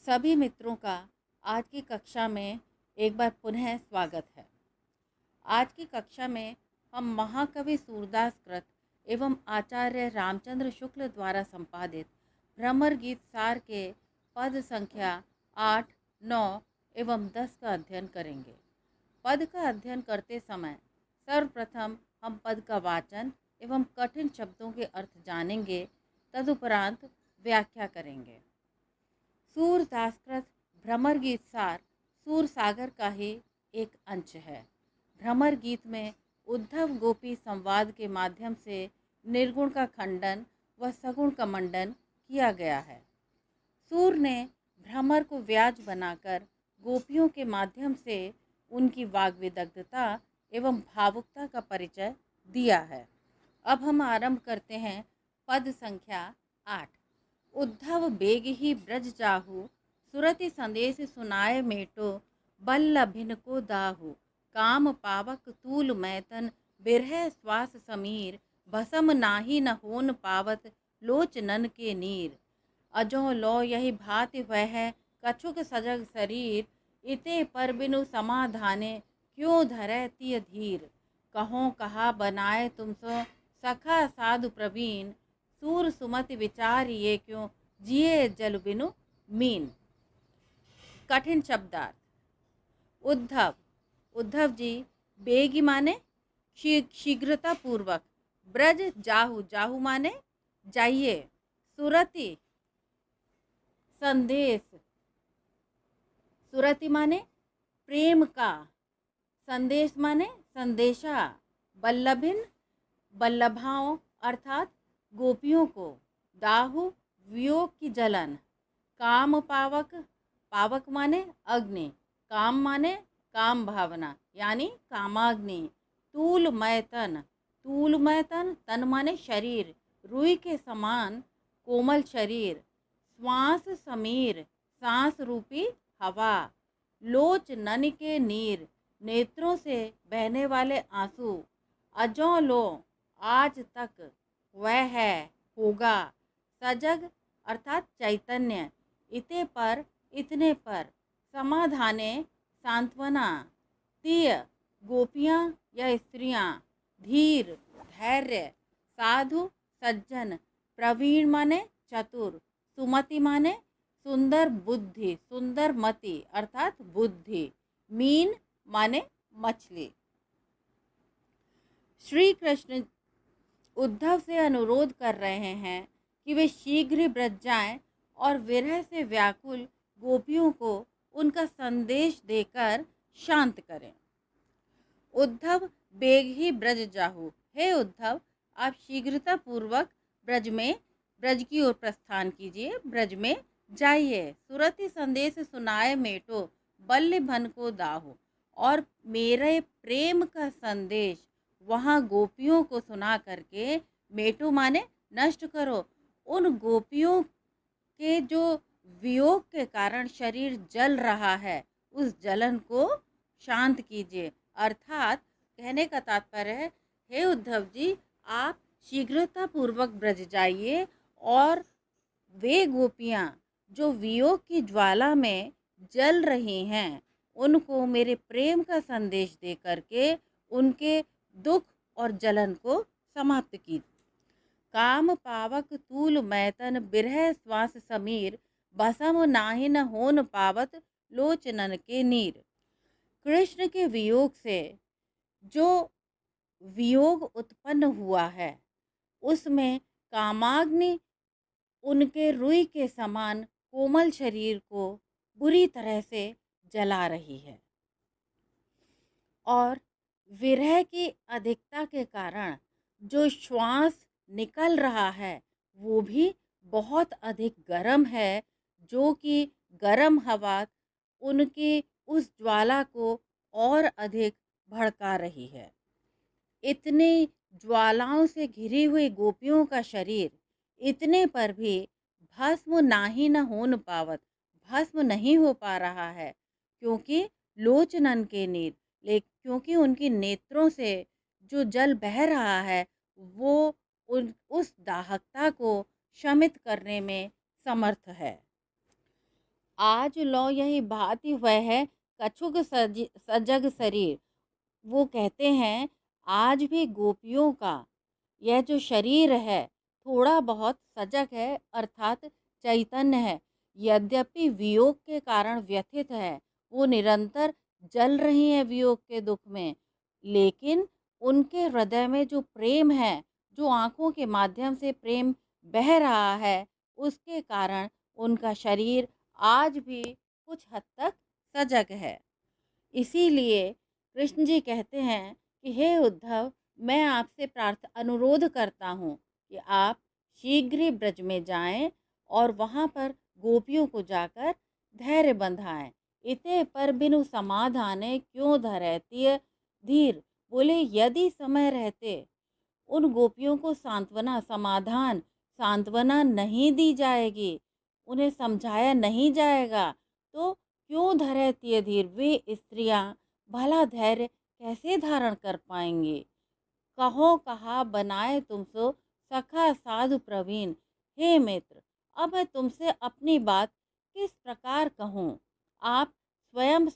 सभी मित्रों का आज की कक्षा में एक बार पुनः स्वागत है। आज की कक्षा में हम महाकवि सूरदास कृत एवं आचार्य रामचंद्र शुक्ल द्वारा संपादित भ्रमर गीत सार के पद संख्या 8, 9 एवं 10 का अध्ययन करेंगे। पद का अध्ययन करते समय सर्वप्रथम हम पद का वाचन एवं कठिन शब्दों के अर्थ जानेंगे, तदुपरांत व्याख्या करेंगे। सूरदासकृत भ्रमर गीत सार सूर सागर का ही एक अंश है। भ्रमर गीत में उद्धव गोपी संवाद के माध्यम से निर्गुण का खंडन व सगुण का मंडन किया गया है। सूर ने भ्रमर को व्याज बनाकर गोपियों के माध्यम से उनकी वाग्विदग्धता एवं भावुकता का परिचय दिया है। अब हम आरंभ करते हैं पद संख्या 8। उद्धव बेग ही ब्रज जाहु, सुरति संदेश सुनाए मेटो, बल्लभिन को दाहु, काम पावक तूल मैतन, बिरह श्वास समीर, भसम नाही न होन पावत, लोचनन के नीर। अजो लो यही भाति वह, कछुक सजग शरीर, इते पर बिनु समाधाने, क्यों धरै तिय धीर। कहो कहा बनाए तुमसो, सखा साधु प्रवीण, सूर सुमति विचार ये क्यों, जिए जल बिनु मीन। कठिन शब्दार्थ। उद्धव, उद्धव जी। बेगी माने शीघ्रता पूर्वक। ब्रज जाहु, जाहु माने जाइए। सुरति संदेश, सुरति माने प्रेम का, संदेश माने संदेशा। बल्लभिन बल्लभाओं अर्थात गोपियों को। दाहु वियोग की जलन। काम पावक, पावक माने अग्नि, काम माने काम भावना यानी कामाग्नि। तूलमय तन, तूलमय तन, तन माने शरीर, रुई के समान कोमल शरीर। श्वास समीर, सांस रूपी हवा। लोच नन के नीर, नेत्रों से बहने वाले आंसू। अजो लो, आज तक, वह है, होगा। सजग अर्थात चैतन्य। इते पर, इतने पर। समाधाने सांत्वना। तिय गोपियाँ या स्त्रियाँ। धीर धैर्य। साधु सज्जन। प्रवीण माने चतुर। सुमति माने सुंदर बुद्धि, सुंदर मति अर्थात बुद्धि। मीन माने मछली। श्री कृष्ण उद्धव से अनुरोध कर रहे हैं कि वे शीघ्र ही ब्रज जाएं और विरह से व्याकुल गोपियों को उनका संदेश देकर शांत करें। उद्धव बेग ही ब्रज जाहु, हे उद्धव आप शीघ्रता पूर्वक ब्रज की ओर प्रस्थान कीजिए, ब्रज में जाइए। सुरति संदेश सुनाए मेटो, बल्लभन को दाहु, और मेरे प्रेम का संदेश वहाँ गोपियों को सुना करके, मेटो माने नष्ट करो। उन गोपियों के जो वियोग के कारण शरीर जल रहा है, उस जलन को शांत कीजिए। अर्थात कहने का तात्पर्य है, हे उद्धव जी आप शीघ्रता पूर्वक ब्रज जाइए और वे गोपियाँ जो वियोग की ज्वाला में जल रही हैं, उनको मेरे प्रेम का संदेश दे करके उनके दुख और जलन को समाप्त की। काम पावक तूल मैतन, बिरह श्वास समीर, भसम नाहि न होन पावत, लोचनन के नीर। कृष्ण के वियोग से जो वियोग उत्पन्न हुआ है, उसमें कामाग्नि उनके रुई के समान कोमल शरीर को बुरी तरह से जला रही है और विरह की अधिकता के कारण जो श्वास निकल रहा है वो भी बहुत अधिक गर्म है, जो कि गर्म हवा उनकी उस ज्वाला को और अधिक भड़का रही है। इतनी ज्वालाओं से घिरी हुई गोपियों का शरीर, इतने पर भी भस्म नाही न होन पावत, भस्म नहीं हो पा रहा है, क्योंकि लोचनन के नीर, क्योंकि उनकी नेत्रों से जो जल बह रहा है वो उस दाहकता को शमित करने में समर्थ है। आज लो यही भांति वह है कछुक सजग शरीर। वो कहते हैं आज भी गोपियों का यह जो शरीर है थोड़ा बहुत सजग है, अर्थात चैतन्य है। यद्यपि वियोग के कारण व्यथित है, वो निरंतर जल रही है वियोग के दुख में, लेकिन उनके हृदय में जो प्रेम है, जो आंखों के माध्यम से प्रेम बह रहा है, उसके कारण उनका शरीर आज भी कुछ हद तक सजग है। इसीलिए कृष्ण जी कहते हैं कि हे उद्धव, मैं आपसे अनुरोध करता हूँ कि आप शीघ्र ही ब्रज में जाएं और वहाँ पर गोपियों को जाकर धैर्य बंधाएं। इते पर बिनु समाधाने क्यों धरैतिय धीर। बोले यदि समय रहते उन गोपियों को सांत्वना नहीं दी जाएगी, उन्हें समझाया नहीं जाएगा, तो क्यों धैर्य धीर, वे स्त्रियां भला धैर्य कैसे धारण कर पाएंगी। कहो कहा बनाए तुमसो सखा साधु प्रवीण। हे मित्र, अब मैं तुमसे अपनी बात किस प्रकार कहूँ। आप स्वयं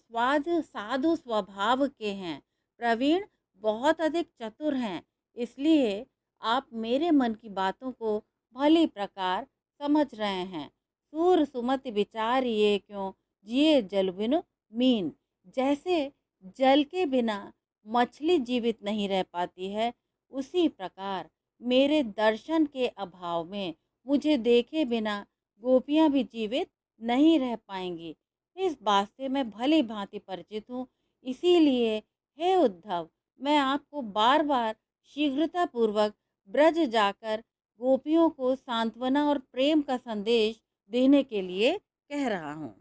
साधु स्वभाव के हैं, प्रवीण बहुत अधिक चतुर हैं, इसलिए आप मेरे मन की बातों को भली प्रकार समझ रहे हैं। सूर सुमति विचार ये क्यों, जिए जल बिनु मीन। जैसे जल के बिना मछली जीवित नहीं रह पाती है, उसी प्रकार मेरे दर्शन के अभाव में मुझे देखे बिना गोपियां भी जीवित नहीं रह पाएंगी। इस बात से मैं भली भांति परिचित हूँ। इसीलिए हे उद्धव, मैं आपको बार बार शीघ्रता पूर्वक ब्रज जाकर गोपियों को सांत्वना और प्रेम का संदेश देने के लिए कह रहा हूँ।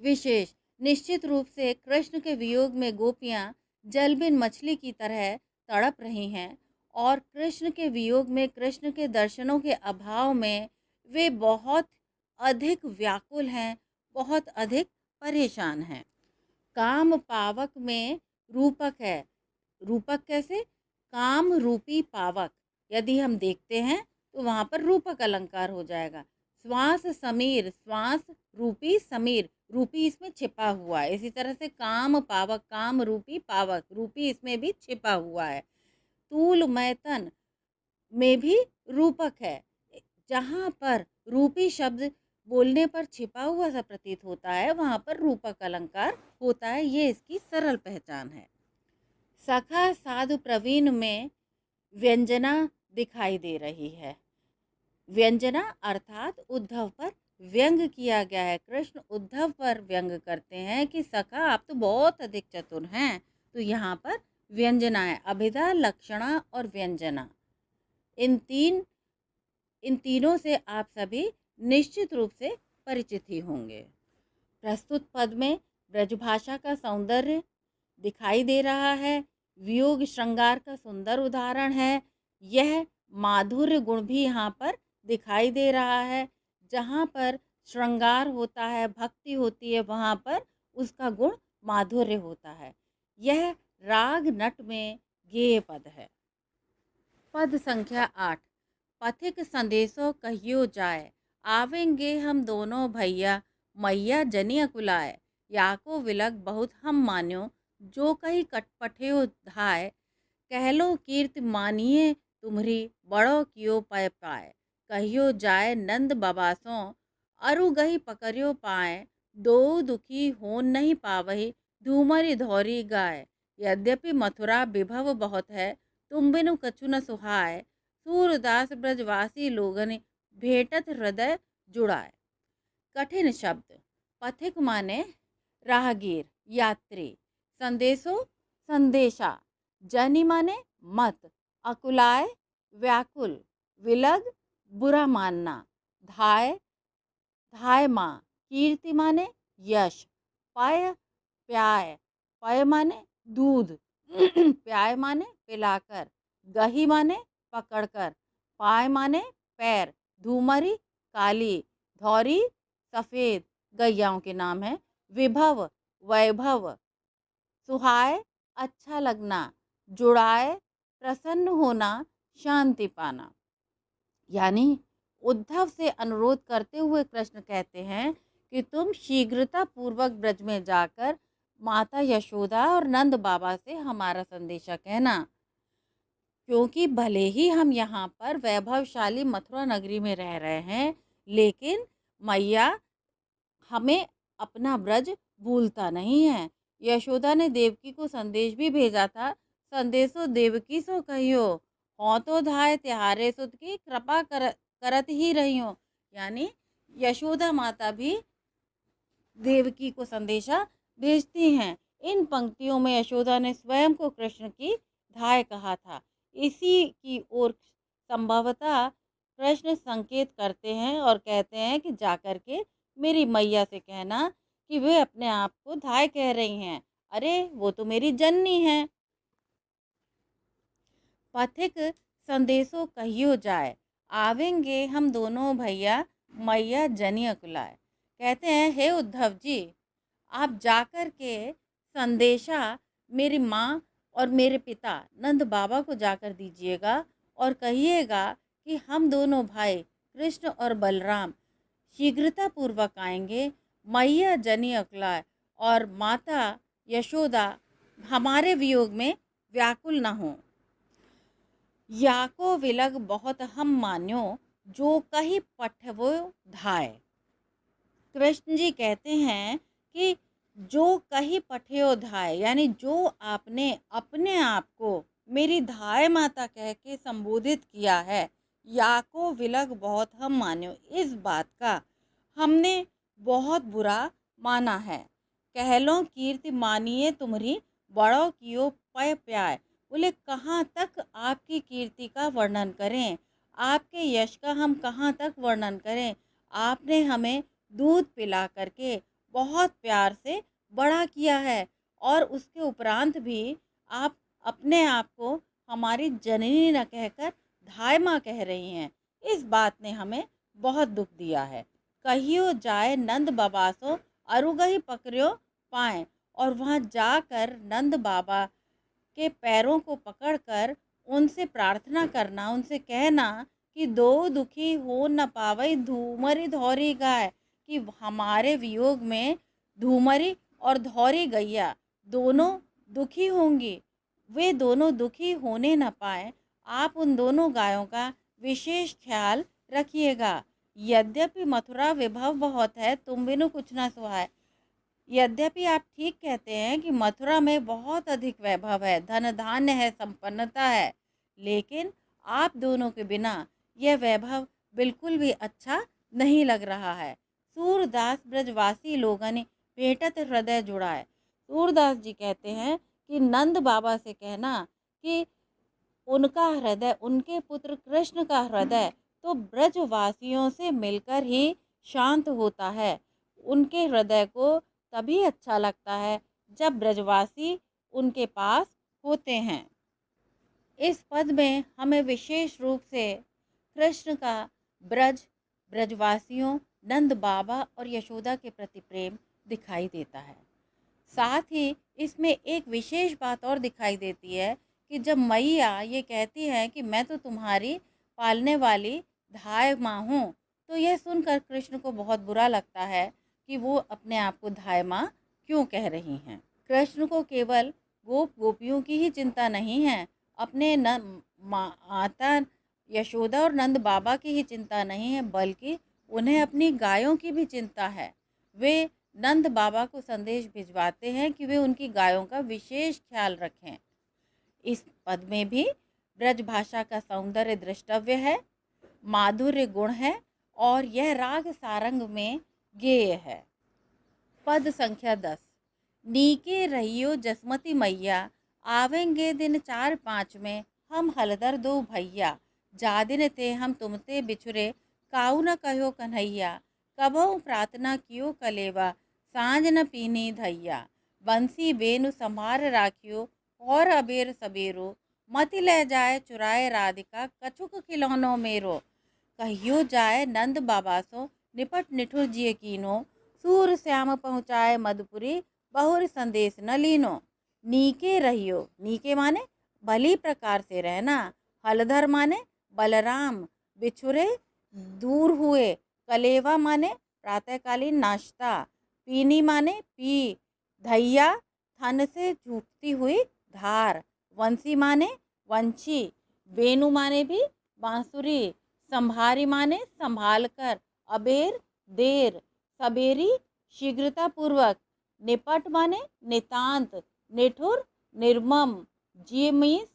विशेष निश्चित रूप से कृष्ण के वियोग में गोपियाँ जलबिन मछली की तरह तड़प रही हैं और कृष्ण के वियोग में, कृष्ण के दर्शनों के अभाव में वे बहुत अधिक व्याकुल हैं, बहुत अधिक परेशान हैं। काम पावक में रूपक है। रूपक कैसे? काम रूपी पावक यदि हम देखते हैं तो वहाँ पर रूपक अलंकार हो जाएगा। श्वास समीर, श्वास रूपी समीर, रूपी इसमें छिपा हुआ है। इसी तरह से काम पावक, काम रूपी पावक, रूपी इसमें भी छिपा हुआ है। तूल मैतन में भी रूपक है। जहाँ पर रूपी शब्द बोलने पर छिपा हुआ सा प्रतीत होता है, वहाँ पर रूपक अलंकार होता है। ये इसकी सरल पहचान है। सखा साधु प्रवीण में व्यंजना दिखाई दे रही है। व्यंजना अर्थात उद्धव पर व्यंग किया गया है। कृष्ण उद्धव पर व्यंग करते हैं कि सखा आप तो बहुत अधिक चतुर हैं। तो यहाँ पर व्यंजना है, अभिधा, लक्षणा और व्यंजना। इन तीनों से आप सभी निश्चित रूप से परिचित ही होंगे। प्रस्तुत पद में ब्रजभाषा का सौंदर्य दिखाई दे रहा है। वियोग श्रृंगार का सुंदर उदाहरण है। यह माधुर्य गुण भी यहाँ पर दिखाई दे रहा है। जहाँ पर श्रृंगार होता है, भक्ति होती है, वहाँ पर उसका गुण माधुर्य होता है। यह राग नट में गेय पद है। पद संख्या 8। पथिक संदेशो कहियो जाए, आवेंगे हम दोनों भैया, मैया जनी अकुलाए। याको विलग बहुत हम मान्यो, जो कही कटपठे धाय। कहलो कीर्ति मानिए तुम्हरी, बड़ो कियो पय पाए। कहियो जाए नंद बबासों, अरु गही पकड़ियो पाए। दो दुखी होन नहीं पावही, धूमरी धौरी गाय। यद्यपि मथुरा विभव बहुत है, तुम बिनु कछु न सुहाय। सूरदास ब्रजवासी लोगन, भेटत हृदय जुड़ाए। कठिन शब्द। पथिक माने राहगीर, यात्री। संदेशो संदेशा। जनि माने मत। अकुलाय व्याकुल। विलग बुरा मानना। धाय धाय माँ। कीर्ति माने यश। पय प्याय। पय माने दूध। प्याय माने पिलाकर। गही माने पकड़कर। पाय माने पैर। धूमरी काली। धौरी सफ़ेद गैयाओं के नाम है। विभव वैभव। सुहाय अच्छा लगना। जुड़ाए प्रसन्न होना, शांति पाना। यानी उद्धव से अनुरोध करते हुए कृष्ण कहते हैं कि तुम शीघ्रता पूर्वक ब्रज में जाकर माता यशोदा और नंद बाबा से हमारा संदेशा कहना, क्योंकि भले ही हम यहाँ पर वैभवशाली मथुरा नगरी में रह रहे हैं, लेकिन मैया हमें अपना ब्रज भूलता नहीं है। यशोदा ने देवकी को संदेश भी भेजा था, संदेशो देवकी सो कहियो, हों तो धाय तिहारे सुत की कृपा करत ही रही हो। यानी यशोदा माता भी देवकी को संदेशा भेजती हैं। इन पंक्तियों में यशोदा ने स्वयं को कृष्ण की धाय कहा था। इसी की ओर संभवतः कृष्ण संकेत करते हैं और कहते हैं कि जाकर के मेरी मैया से कहना कि वे अपने आप को धाय कह रही हैं। अरे वो तो मेरी जननी है। पथिक संदेशो कहियो जाए, आवेंगे हम दोनों भैया मैया जनी अकुलाए। कहते हैं, हे उद्धव जी, आप जाकर के संदेशा मेरी माँ और मेरे पिता नंद बाबा को जाकर दीजिएगा और कहिएगा कि हम दोनों भाई कृष्ण और बलराम शीघ्रता पूर्वक आएंगे। मैया जनी अकुलाए और माता यशोदा हमारे वियोग में व्याकुल न हो। याको विलग बहुत हम मान्यो, जो कही पठवो धाय। कृष्ण जी कहते हैं कि जो कही पठयो धाय, यानी जो आपने अपने आप को मेरी धाय माता कह के संबोधित किया है, याको विलग बहुत हम मान्यो, इस बात का हमने बहुत बुरा माना है। कहलो कीर्ति मानिए तुम्हारी, बड़ों कियो पय प्याय। बोले कहाँ तक आपकी कीर्ति का वर्णन करें, आपके यश का हम कहाँ तक वर्णन करें। आपने हमें दूध पिला करके बहुत प्यार से बड़ा किया है और उसके उपरांत भी आप अपने आप को हमारी जननी न कहकर धाय माँ कह रही हैं। इस बात ने हमें बहुत दुख दिया है। कहियो जाए नंद बाबा सो अरुगही पकड़ियो पाए, और वहाँ जाकर नंद बाबा के पैरों को पकड़कर उनसे प्रार्थना करना, उनसे कहना कि दो दुखी हो न पावई धूमरी धौरी गाय, कि हमारे वियोग में धूमरी और धौरी गैया दोनों दुखी होंगी, वे दोनों दुखी होने न पाए। आप उन दोनों गायों का विशेष ख्याल रखिएगा। यद्यपि मथुरा विभव बहुत है, तुम बिनु कुछ ना सुहाए। यद्यपि आप ठीक कहते हैं कि मथुरा में बहुत अधिक वैभव है, धन धान्य है, संपन्नता है, लेकिन आप दोनों के बिना यह वैभव बिल्कुल भी अच्छा नहीं लग रहा है। सूरदास ब्रजवासी लोगों ने भेंटत हृदय जुड़ाए। सूरदास जी कहते हैं कि नंद बाबा से कहना कि उनका हृदय, उनके पुत्र कृष्ण का हृदय तो ब्रजवासियों से मिलकर ही शांत होता है। उनके हृदय को तभी अच्छा लगता है जब ब्रजवासी उनके पास होते हैं। इस पद में हमें विशेष रूप से कृष्ण का ब्रज, ब्रजवासियों, नंद बाबा और यशोदा के प्रति प्रेम दिखाई देता है। साथ ही इसमें एक विशेष बात और दिखाई देती है कि जब मैया ये कहती है कि मैं तो तुम्हारी पालने वाली धाय माँ हूँ, तो यह सुनकर कृष्ण को बहुत बुरा लगता है कि वो अपने आप को धाय माँ क्यों कह रही हैं। कृष्ण को केवल गोप गोपियों की ही चिंता नहीं है, अपने माता यशोदा और नंद बाबा की ही चिंता नहीं है, बल्कि उन्हें अपनी गायों की भी चिंता है। वे नंद बाबा को संदेश भिजवाते हैं कि वे उनकी गायों का विशेष ख्याल रखें। इस पद में भी ब्रज भाषा का सौंदर्य दृष्टव्य है, माधुर्य गुण है और यह राग सारंग में गेय है। पद संख्या 10। नीके रहियो जसमती मैया, आवेंगे दिन 4-5 में हम हलदर दो भैया। जा दिन थे हम तुमते बिछुरे, काऊ न कहो कन्हैया। कबहु प्रार्थना कियो कलेवा, सांझ न पीनी धैया। बंसी बेनु संभार राखियो, और अबेर सबेरो। मति ले जाए चुराए राधिका, कछुक खिलौनो मेरो। कहियो जाए नंद बाबा सो, निपट निठुर जिय कीनो। सूर श्याम पहुँचाए मधुपुरी, बहुर संदेश न लीनो। नीके रहियो, नीके माने भली प्रकार से रहना। हलधर माने बलराम, बिछुरे दूर हुए। कलेवा माने प्रातःकालीन नाश्ता। पीनी माने पी, धैया थन से झूठती हुई धार। वंशी माने वंशी, वेणु माने भी बांसुरी, संभारी माने संभाल कर, अबेर देर, सबेरी शीघ्रता पूर्वक, निपट माने नितांत, निठुर निर्मम, जीमीस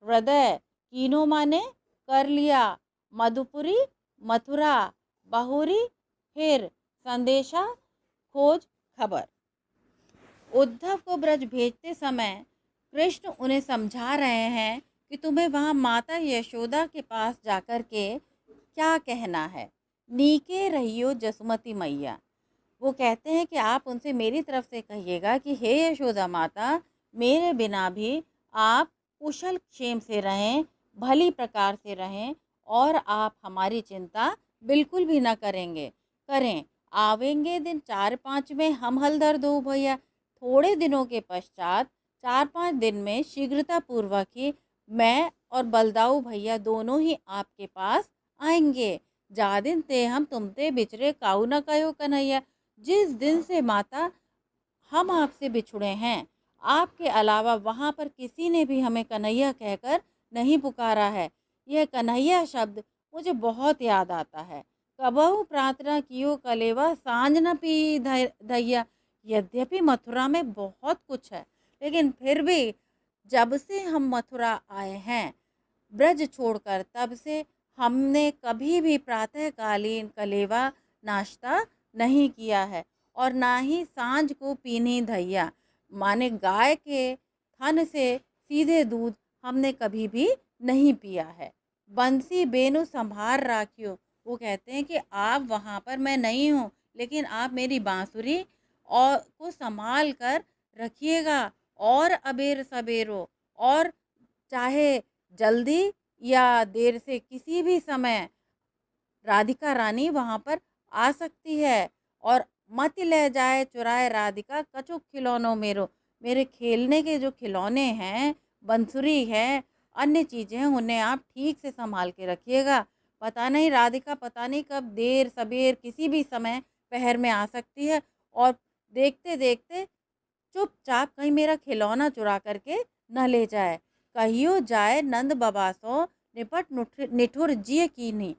हृदय, कीनो माने कर लिया, मधुपुरी मथुरा, बहुरी फिर, संदेशा खोज खबर। उद्धव को ब्रज भेजते समय कृष्ण उन्हें समझा रहे हैं कि तुम्हें वहाँ माता यशोदा के पास जाकर के क्या कहना है। नीके रहियो जसुमती मैया। वो कहते हैं कि आप उनसे मेरी तरफ से कहिएगा कि हे यशोदा माता, मेरे बिना भी आप कुशल क्षेम से रहें, भली प्रकार से रहें और आप हमारी चिंता बिल्कुल भी ना करें। आवेंगे दिन 4-5 में हम हलदर दो भैया। थोड़े दिनों के पश्चात 4-5 दिन में शीघ्रता पूर्वक ही मैं और बलदाऊ भैया दोनों ही आपके पास आएंगे। जा दिन ते हम तुमते बिछड़े काऊ न कहो कन्हैया। जिस दिन से माता हम आपसे बिछुड़े हैं, आपके अलावा वहाँ पर किसी ने भी हमें कन्हैया कहकर नहीं पुकारा है। यह कन्हैया शब्द मुझे बहुत याद आता है। कबहू प्रार्थना कियो कलेवा सांझ न पी धैया। यद्यपि मथुरा में बहुत कुछ है, लेकिन फिर भी जब से हम मथुरा आए हैं ब्रज छोड़कर, तब से हमने कभी भी प्रातःकालीन कलेवा नाश्ता नहीं किया है और ना ही सांझ को पीनी धैया माने गाय के थन से सीधे दूध हमने कभी भी नहीं पिया है। बंसी बेनु संभार राखियो। वो कहते हैं कि आप वहाँ पर, मैं नहीं हूँ, लेकिन आप मेरी बांसुरी और को संभाल कर रखिएगा और अबेर सबेरो, और चाहे जल्दी या देर से किसी भी समय राधिका रानी वहाँ पर आ सकती है। और मत ले जाए चुराए राधिका कछु खिलौनों मेरो। मेरे खेलने के जो खिलौने हैं, बंसुरी है, अन्य चीज़ें हैं, उन्हें आप ठीक से संभाल के रखिएगा। पता नहीं राधिका पता नहीं कब देर सबेर किसी भी समय पहर में आ सकती है और देखते देखते चुपचाप कहीं मेरा खिलौना चुरा करके न ले जाए। कहियो जाए नंद बाबा सो निपट निठुर जिय कीनी।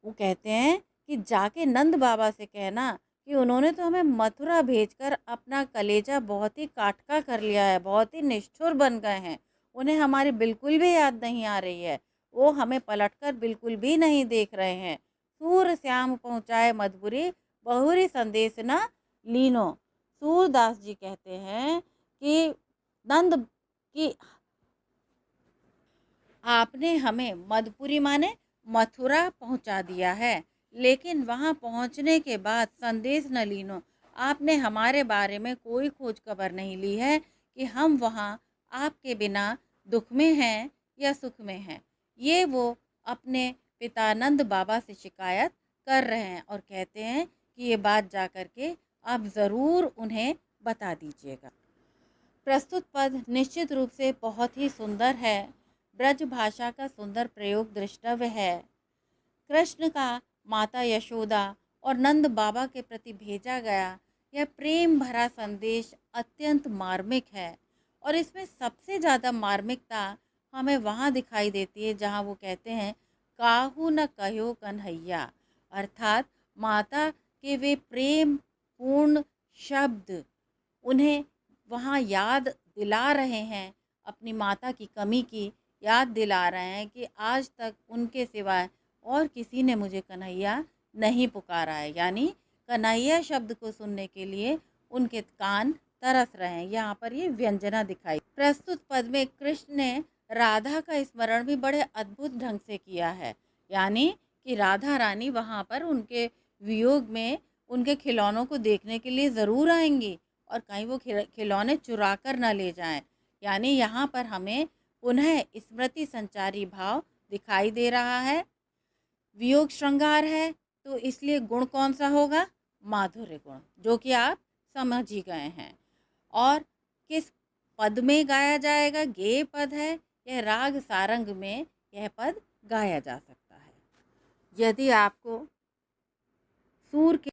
वो कहते हैं कि जाके नंद बाबा से कहना कि उन्होंने तो हमें मथुरा भेजकर अपना कलेजा बहुत ही काटका कर लिया है, बहुत ही निष्ठुर बन गए हैं। उन्हें हमारी बिल्कुल भी याद नहीं आ रही है, वो हमें पलटकर बिल्कुल भी नहीं देख रहे हैं। सूर श्याम पहुँचाए मधुपुरी, बहुरी संदेश न लीनो। सूरदास जी कहते हैं कि नंद की आपने हमें मधुपुरी माने मथुरा पहुंचा दिया है, लेकिन वहां पहुंचने के बाद संदेश न लीनो। आपने हमारे बारे में कोई खोज खबर नहीं ली है कि हम वहां आपके बिना दुख में हैं या सुख में हैं। ये वो अपने पिता नंद बाबा से शिकायत कर रहे हैं और कहते हैं कि ये बात जा कर के आप ज़रूर उन्हें बता दीजिएगा। प्रस्तुत पद निश्चित रूप से बहुत ही सुंदर है। ब्रज भाषा का सुंदर प्रयोग दृष्टव्य है। कृष्ण का माता यशोदा और नंद बाबा के प्रति भेजा गया यह प्रेम भरा संदेश अत्यंत मार्मिक है और इसमें सबसे ज़्यादा मार्मिकता हमें वहाँ दिखाई देती है जहाँ वो कहते हैं काहू न कहो कन्हैया, अर्थात माता के वे प्रेम पूर्ण शब्द उन्हें वहाँ याद दिला रहे हैं, अपनी माता की कमी की याद दिला रहे हैं कि आज तक उनके सिवाय और किसी ने मुझे कन्हैया नहीं पुकारा है। यानी कन्हैया शब्द को सुनने के लिए उनके कान तरस रहे हैं। यहाँ पर ये व्यंजना दिखाई। प्रस्तुत पद में कृष्ण ने राधा का स्मरण भी बड़े अद्भुत ढंग से किया है। यानी कि राधा रानी वहाँ पर उनके वियोग में उनके खिलौनों को देखने के लिए ज़रूर आएंगी और कहीं वो खिलौने चुरा कर न ले जाएं। यानी यहाँ पर हमें पुनः स्मृति संचारी भाव दिखाई दे रहा है। वियोग श्रृंगार है तो इसलिए गुण कौन सा होगा? माधुर्य गुण, जो कि आप समझ ही गए हैं। और किस पद में गाया जाएगा? गेय पद है। यह राग सारंग में यह पद गाया जा सकता है। यदि आपको सूर के